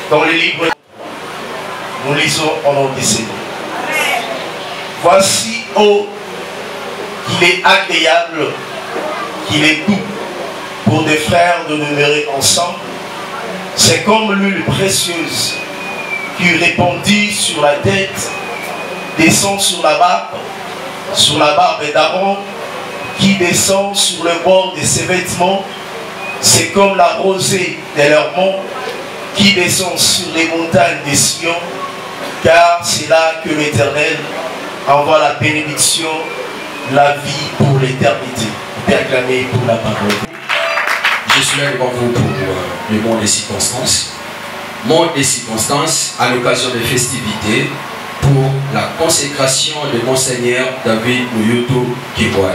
dans les livres. Nous lisons au nom du Seigneur. Voici, oh, qu'il est agréable, qu'il est doux pour des frères de demeurer ensemble. C'est comme l'huile précieuse qui répandue sur la tête, descend sur la barbe d'Aaron, qui descend sur le bord de ses vêtements. C'est comme la rosée de l'Hermon qui descend sur les montagnes des Sion, car c'est là que l'Éternel envoie la bénédiction, la vie pour l'éternité. Acclamé pour la parole. Je suis là devant vous pour le monde des circonstances. Monde des circonstances à l'occasion des festivités pour la consécration de Monseigneur David Muyuto Kiboy.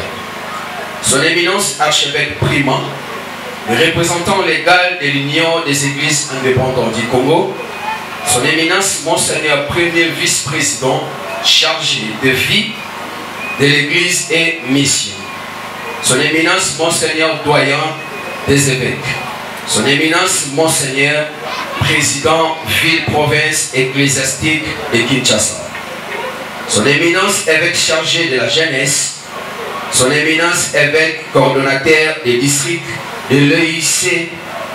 Son éminence archevêque primant, le représentant légal de l'Union des Églises indépendantes du Congo, son éminence Monseigneur premier vice-président chargé de vie de l'Église et mission, son éminence Monseigneur doyen des évêques, son éminence Monseigneur président ville-province ecclésiastique de Kinshasa, son éminence évêque chargé de la jeunesse, son éminence évêque coordonnateur des districts de l'EIC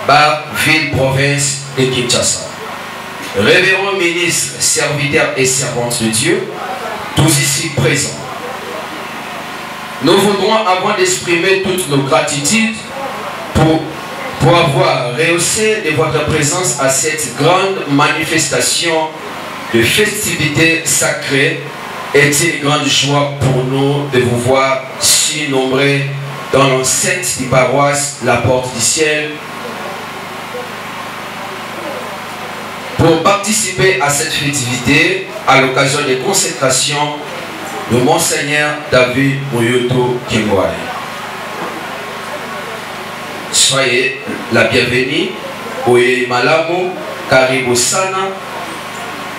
Bar ville-province de Kinshasa, révérend ministre, serviteur et servante de Dieu, tous ici présents. Nous voudrons, avant d'exprimer toutes nos gratitudes pour avoir rehaussé de votre présence à cette grande manifestation de festivités sacrées, est une grande joie pour nous de vous voir si nombreux dans l'enceinte du paroisse La Porte du Ciel pour participer à cette festivité à l'occasion des consécrations de Monseigneur David Muyuto Kiboy. Soyez la bienvenue, Oye Malamu, Karibu Sana,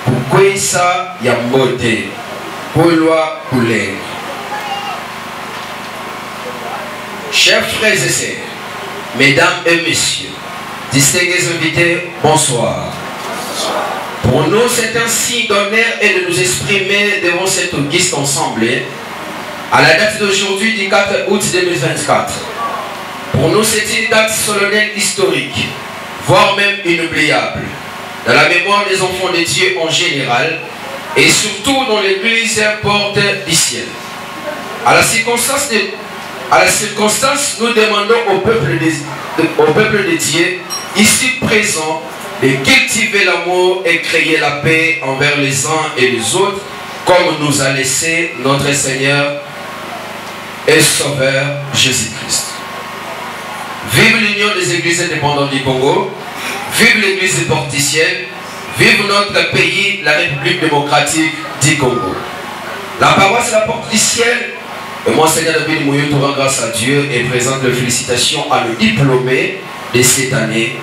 Kukwesa Yambote, Kulwa Kuleng. Chers frères et sœurs, mesdames et messieurs, distingués invités, bonsoir. Pour nous, c'est un signe d'honneur et de nous exprimer devant cette auguste assemblée à la date d'aujourd'hui du 4 août 2024. Pour nous, c'est une date solennelle historique, voire même inoubliable, dans la mémoire des enfants de Dieu en général et surtout dans l'église porte du ciel. À la circonstance, nous demandons au peuple de Dieu, ici présent, de cultiver l'amour et créer la paix envers les uns et les autres, comme nous a laissé notre Seigneur et Sauveur Jésus-Christ. Vive l'Union des Églises indépendantes du Congo, vive l'Église porticienne, vive notre pays, la République démocratique du Congo. La paroisse La Porte du Ciel, et Monseigneur David Muyuto rend grâce à Dieu et présente les félicitations à nos diplômés de cette année.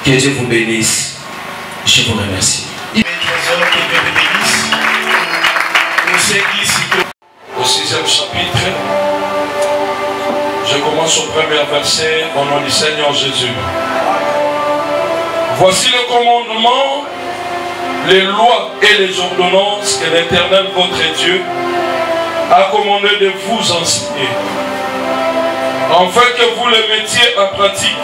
Que Dieu vous bénisse. Je vous remercie. Au 6e chapitre, je commence au premier verset au nom du Seigneur Jésus. Voici le commandement, les lois et les ordonnances que l'Éternel votre Dieu a commandé de vous enseigner, afin que vous le mettiez en pratique.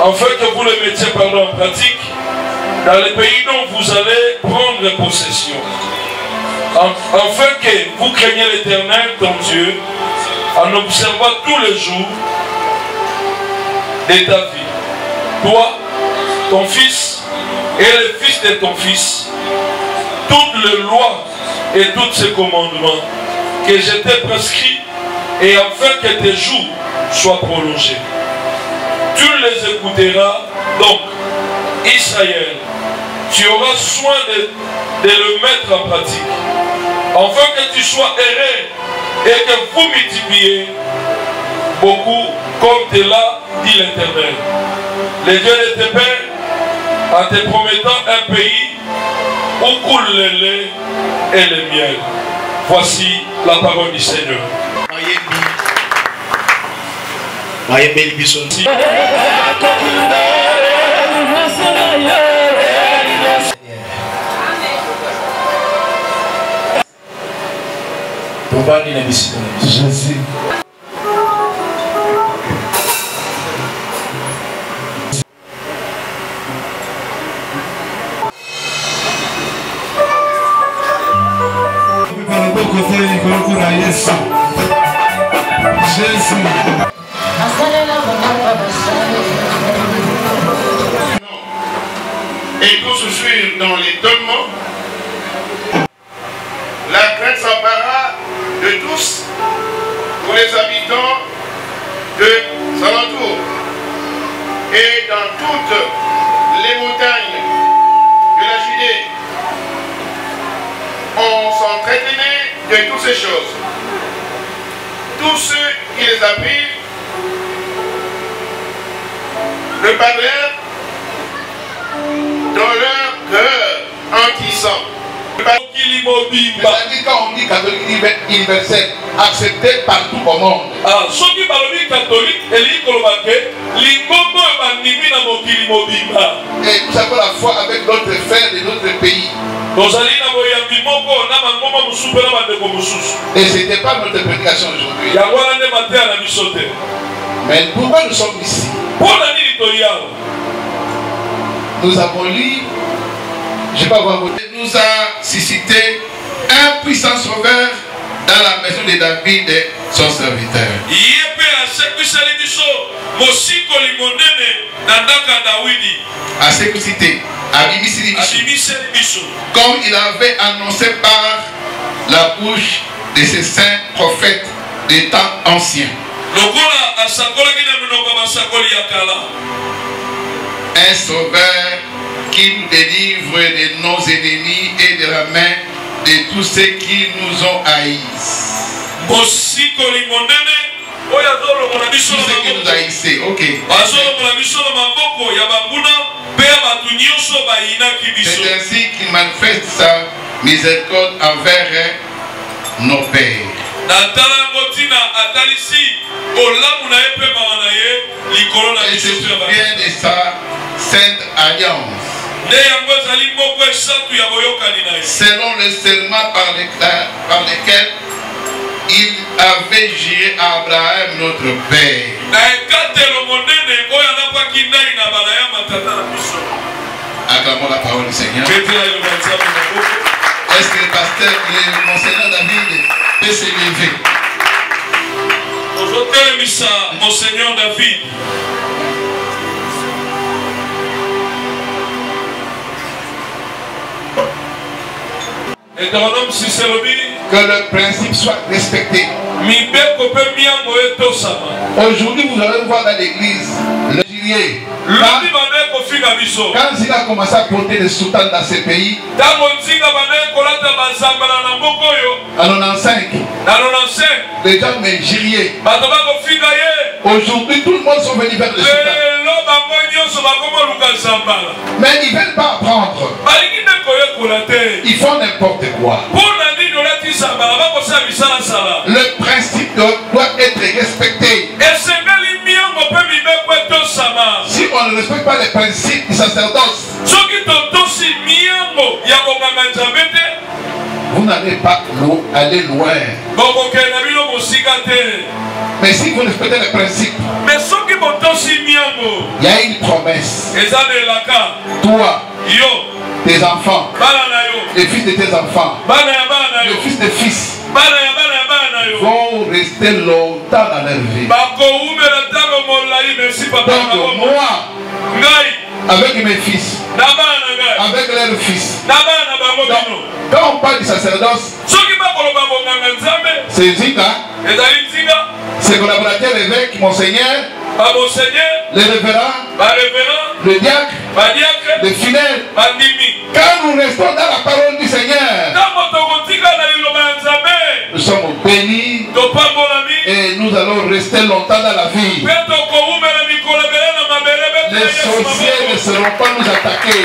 Afin que vous le mettiez en pratique dans le pays dont vous allez prendre possession. Afin que vous craignez l'Éternel, ton Dieu, en observant tous les jours de ta vie. Toi, ton fils et le fils de ton fils, toutes les lois et tous ces commandements que je t'ai prescrits, et afin que tes jours soient prolongés. Tu les écouteras donc, Israël. Tu auras soin de le mettre en pratique, afin que tu sois heureux et que vous multipliez beaucoup, comme te l'a dit l'Éternel, le Dieu de tes pères, en te promettant un pays où coule le lait et le miel. Voici la parole du Seigneur. Mayebeli biso. Jésus. Et tous suivent dans l'étonnement. La crainte s'empara de tous pour les habitants de alentours et dans toutes les montagnes de la Judée. On s'entretenait de toutes ces choses. Tous ceux qui les apprirent le parlèrent dans leur cœur en disant. C'est-à-dire quand on dit catholique universel, accepté partout au monde. Et nous avons la foi avec d'autres frères de d'autres pays. Et ce n'était pas notre prédication aujourd'hui. Mais pourquoi nous sommes ici? Nous avons lu, je ne vais pas voir, nous a suscité un puissant sauveur dans la maison de David et son serviteur. À sécurité, comme il avait annoncé par la bouche de ses saints prophètes des temps anciens. Un sauveur qui nous délivre de nos ennemis et de la main de tous ceux qui nous ont haïs. Tous ceux qui nous haïssaient, ok. C'est ainsi qu'il manifeste sa miséricorde envers nos pères. Et se souvient de sa sainte alliance, selon le serment par lequel il avait juré à Abraham notre père. Acclamons la parole du Seigneur. Est-ce que le pasteur, le monseigneur David peut se lever? Monseigneur David. Que le principe soit respecté. Aujourd'hui, vous allez voir dans l'église le juillet. Quand il a commencé à porter des soutanes dans ces pays, en 95, les gens m'injuriaient. Aujourd'hui, tout le monde sont venus vers les soutanes. Mais ils ne veulent pas apprendre. Ils font n'importe quoi. Le principe doit être respecté. Si on ne respecte pas les principes du sacerdoce, vous n'allez pas aller loin. Mais si vous respectez les principes, il y a une promesse. Toi, tes enfants, les fils de tes enfants, les fils de fils, vont rester longtemps dans leur vie. Donc moi, avec mes fils, avec leurs fils, quand on parle du sacerdoce, c'est Zika, ses collaborateurs, l'évêque, monseigneur, les révérends, le diacre, les fidèles. Quand nous restons dans la parole du Seigneur, nous sommes bénis et nous allons rester longtemps dans la vie. Les sorciers ne seront pas nous attaquer.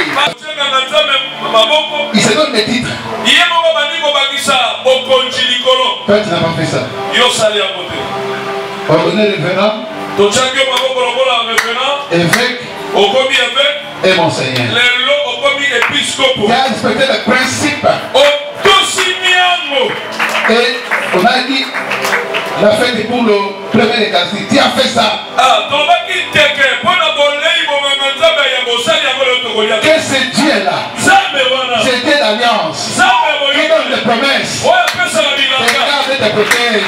Ils se donnent des titres. Toi, tu n'as pas fait ça. Pardonnez révérend. évêque et monseigneur. Qui a respecté le principe. Et on a dit la fête pour le premier Eucharistie. Tu as fait ça. Que ce Dieu-là, c'est Dieu d'alliance, qui donne des promesses, te garde et te protège.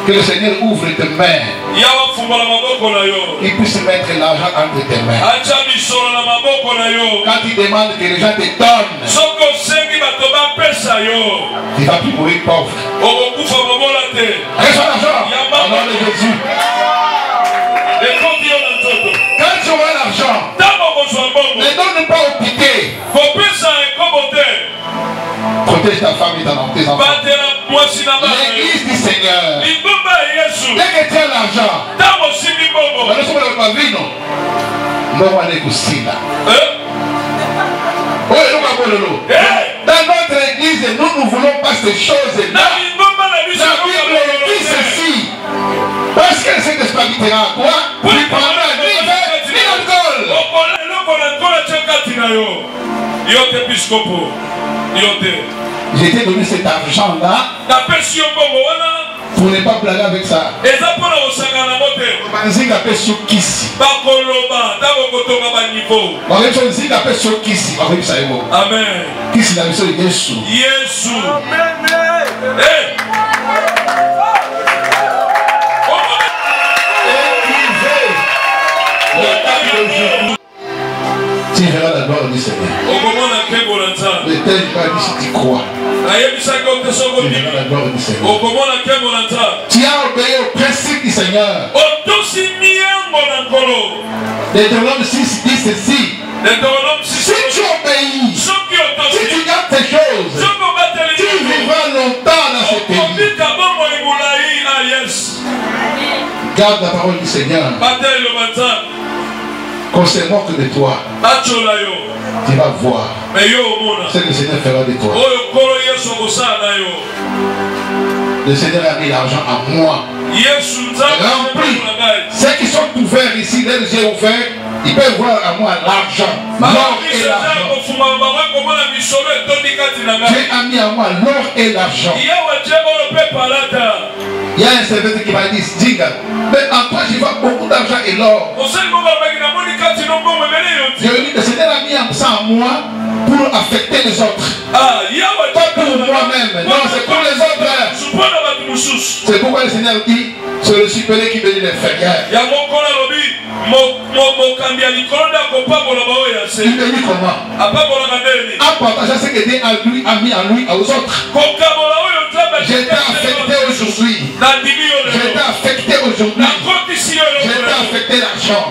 Que le Seigneur ouvre tes mains, qu'il puisse mettre l'argent entre tes mains. Quand il demande que les gens te donnent, tu ne vas plus mourir pauvre. Reçois l'argent au nom de Jésus. Quand tu auras l'argent, ne donne pas au piqué. Protège ta femme et tes enfants. L'église du Seigneur. Dès que tu as l'argent, dans notre église, nous ne voulons pas ces choses-là. La Bible dit ceci. Parce que cet esprit habitera à toi, tu prendras ni vin, ni alcool. J'ai été donné cet argent-là pour ne pas blaguer avec ça. Amen. Tu verras la gloire du Seigneur. Le tel pas dit si tu crois. Tu verras la gloire du Seigneur. Tu as obéi au principe du Seigneur. Deutéronome 6 dit ceci. Si tu obéis, si tu gardes tes choses, tu vivras longtemps dans ce pays. Garde la parole du Seigneur. Qu'on se moque de toi, tu vas voir ce que le Seigneur fera de toi. Le Seigneur a mis l'argent à moi. Rempli. Ceux qui sont ouverts ici, les yeux ouverts, ils peuvent voir à moi l'argent. L'or et l'argent. Dieu a mis à moi l'or et l'argent. Il y a un serviteur qui m'a dit, Dinga, mais en toi je vois beaucoup d'argent et l'or. Je lui ai dit, le Seigneur a mis ça à moi pour affecter les autres. Pas pour moi-même, non, c'est pour les autres. C'est pourquoi le Seigneur dit, c'est le supérieur qui bénit l'inférieur. Il bénit comment? En partageant ce que Dieu a mis en lui aux autres. J'étais affecté aujourd'hui. J'étais affecté aujourd'hui. J'étais affecté l'argent.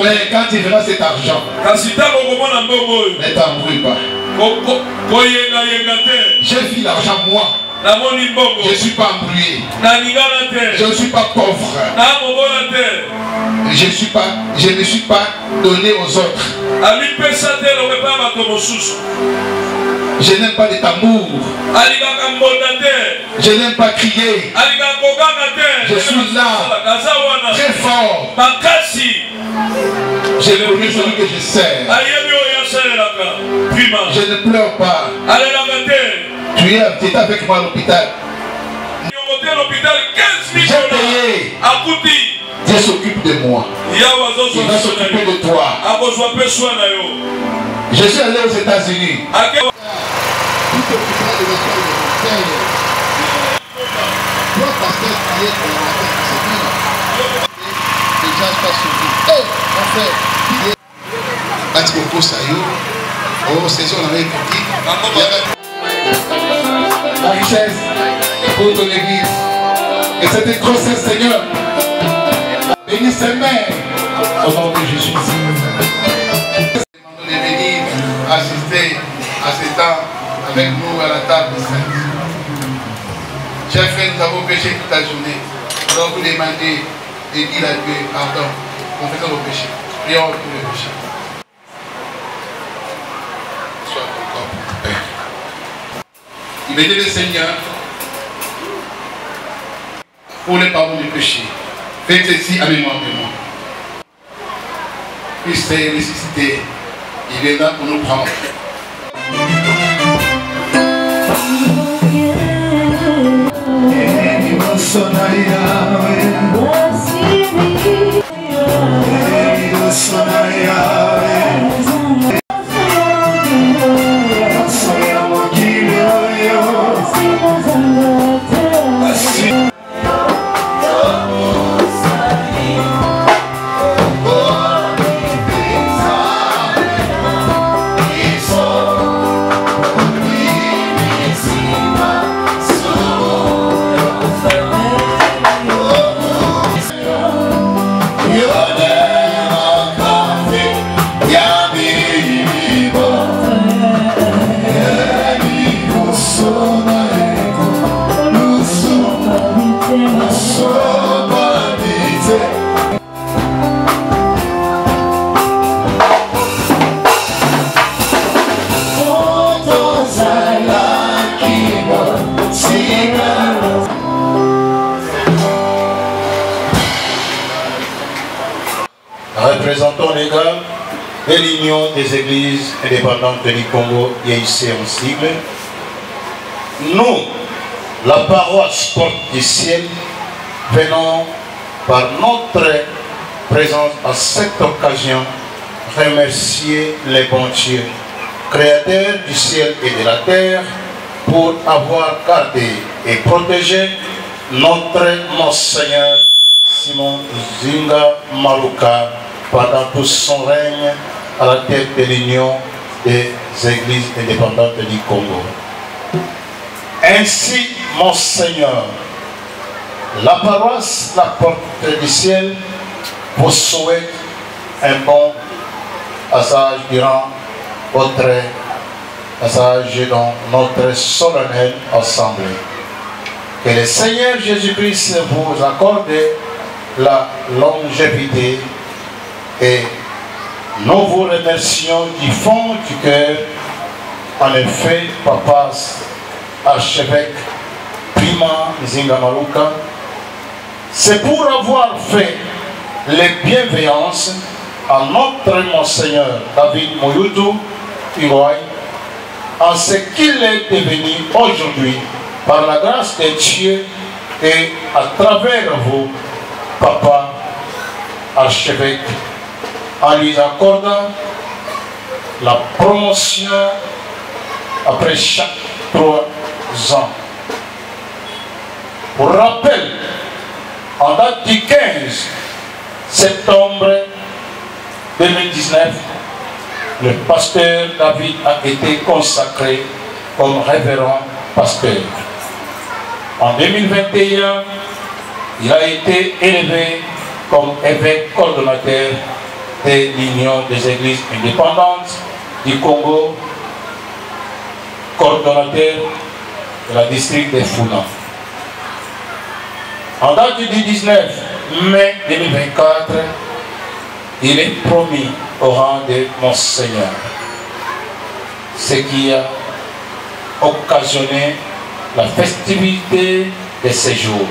Mais quand tu verras cet argent, ne t'embrouille pas. J'ai vu l'argent moi. Je ne suis pas embrouillé. Je ne suis pas pauvre. Je ne suis pas donné aux autres. Je n'aime pas les tambours. Je n'aime pas crier. Je suis là, très fort. J'ai connu celui que je sers. Je ne pleure pas. Tu étais avec moi à l'hôpital. J'ai payé. Dieu s'occupe de moi. Il va s'occuper de toi. Je suis allé aux États-Unis. La richesse pour ton église. Et cette grossesse, Seigneur, bénis ses mères au nom de Jésus. De venir assister à ce temps avec nous à la table sainte. Chers frères, nous avons péché toute la journée. Alors vous demandez et dire à Dieu, pardon, confessons nos péchés. Prions pour le péché. Sois ton corps. Il bénit le Seigneur pour le pardon du péché. Faites ceci à mémoire de moi. Christ est ressuscité. Il est là pour nous prendre. Représentons les gars de l'Union des Églises indépendantes du Congo, IEC en sigle. Nous, la paroisse Porte du Ciel, venons par notre présence à cette occasion remercier les bons dieux, créateurs du ciel et de la terre, pour avoir gardé et protégé notre Monseigneur Simon Zinga Maluka pendant tout son règne à la tête de l'Union des Églises indépendantes du Congo. Ainsi, Monseigneur, la paroisse La Porte du Ciel vous souhaite un bon passage durant votre passage dans notre solennelle assemblée. Que le Seigneur Jésus-Christ vous accorde la longévité et nous vous remercions du fond du cœur. En effet, Papa archevêque Prima Nzinga Maluka, c'est pour avoir fait les bienveillances à notre Monseigneur David Moyutu Iroy, en ce qu'il est devenu aujourd'hui par la grâce de Dieu et à travers vous, Papa archevêque, en lui accordant la promotion après chaque 3 ans. Pour rappel, en date du 15 septembre 2019, le pasteur David a été consacré comme révérend pasteur. En 2021, il a été élevé comme évêque coordonnateur de l'Union des Églises indépendantes du Congo, coordonnateur de la district de Founan. En date du 19 mai 2024, il est promis au rang de Monseigneur, ce qui a occasionné la festivité de ce jour,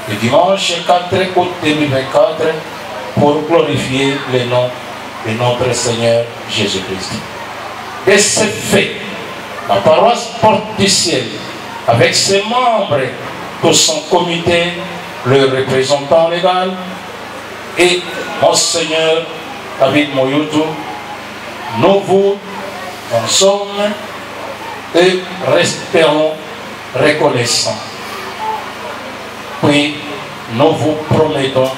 le dimanche 4 août 2024, pour glorifier le nom de notre Seigneur Jésus-Christ. De ce fait, la paroisse Porte du Ciel, avec ses membres, tout son comité, le représentant légal, et Monseigneur David Moyutu, nous vous en sommes et resterons reconnaissants. Puis nous vous promettons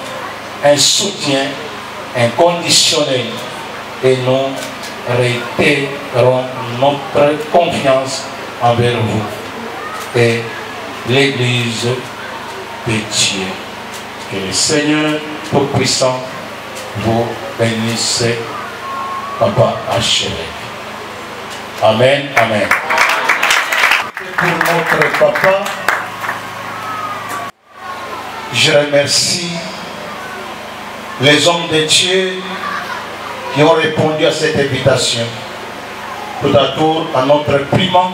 un soutien inconditionnel et nous réitérons notre confiance envers vous et l'Église de Dieu. Que le Seigneur Tout-Puissant vous bénisse, Papa archevêque. Amen, amen. Pour notre Papa, je remercie les hommes de Dieu qui ont répondu à cette invitation. Tout à tour à notre primant,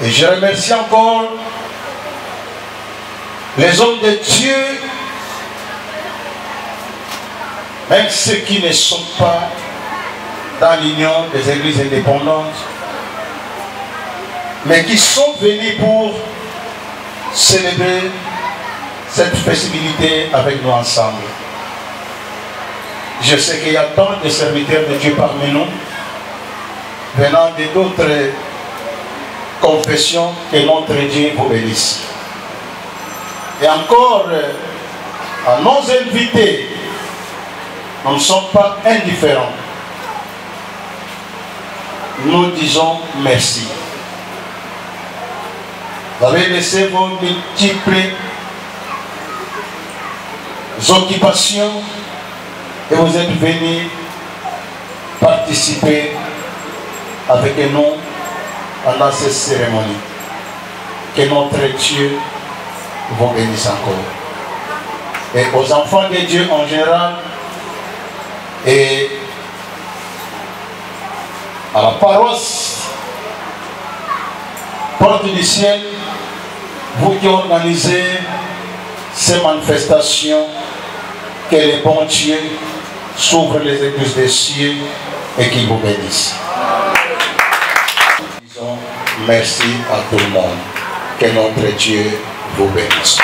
Et je remercie encore les hommes de Dieu, même ceux qui ne sont pas dans l'union des églises indépendantes, mais qui sont venus pour célébrer cette festividité avec nous ensemble. Je sais qu'il y a tant de serviteurs de Dieu parmi nous, venant d'autres confessions, que notre Dieu vous bénisse. Et encore, à nos invités, nous ne sommes pas indifférents. Nous disons merci. Vous avez laissé vos multiples occupations et vous êtes venus participer avec nous pendant cette cérémonie. Que notre Dieu vous bénisse encore. Et aux enfants de Dieu en général et à la paroisse Porte du Ciel, vous qui organisez ces manifestations, que les bons dieux s'ouvrent les églises des cieux et qu'ils vous bénissent. Disons merci à tout le monde. Que notre Dieu vous bénisse.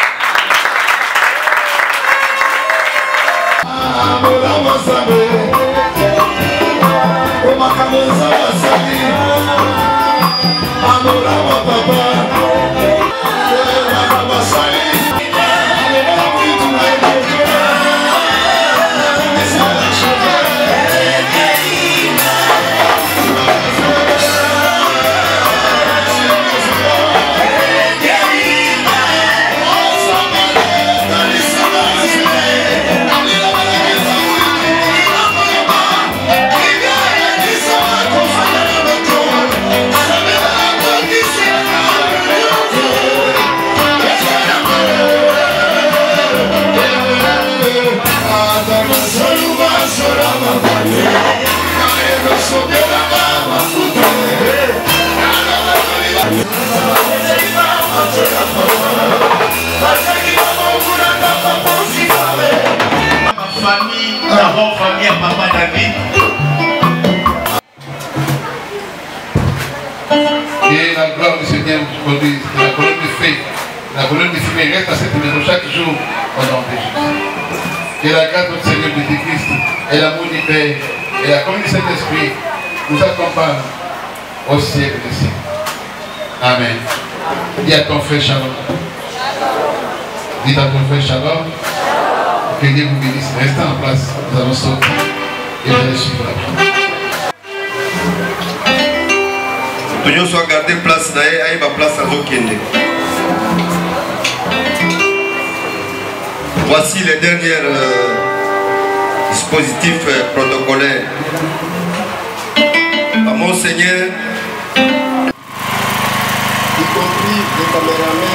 D'abord famille à Papa David. Et la gloire du Seigneur produit la colonne de feu, la colonne de fumée reste à cette maison chaque jour au nom de Jésus. Que la grâce de notre Seigneur Jésus-Christ et l'amour du Père et la communion du Saint-Esprit nous accompagnent au siècle des siècles. Amen. Dis à ton frère Shalom. Dis à ton frère Shalom. Que Dieu vous bénisse. Restez en place. Nous allons sortir et vous allez suivre la prière. Nous sommes gardés place d'ailleurs, à ma place à Zokende. Voici les derniers dispositifs protocolaires. À mon Seigneur, y compris les caméramans.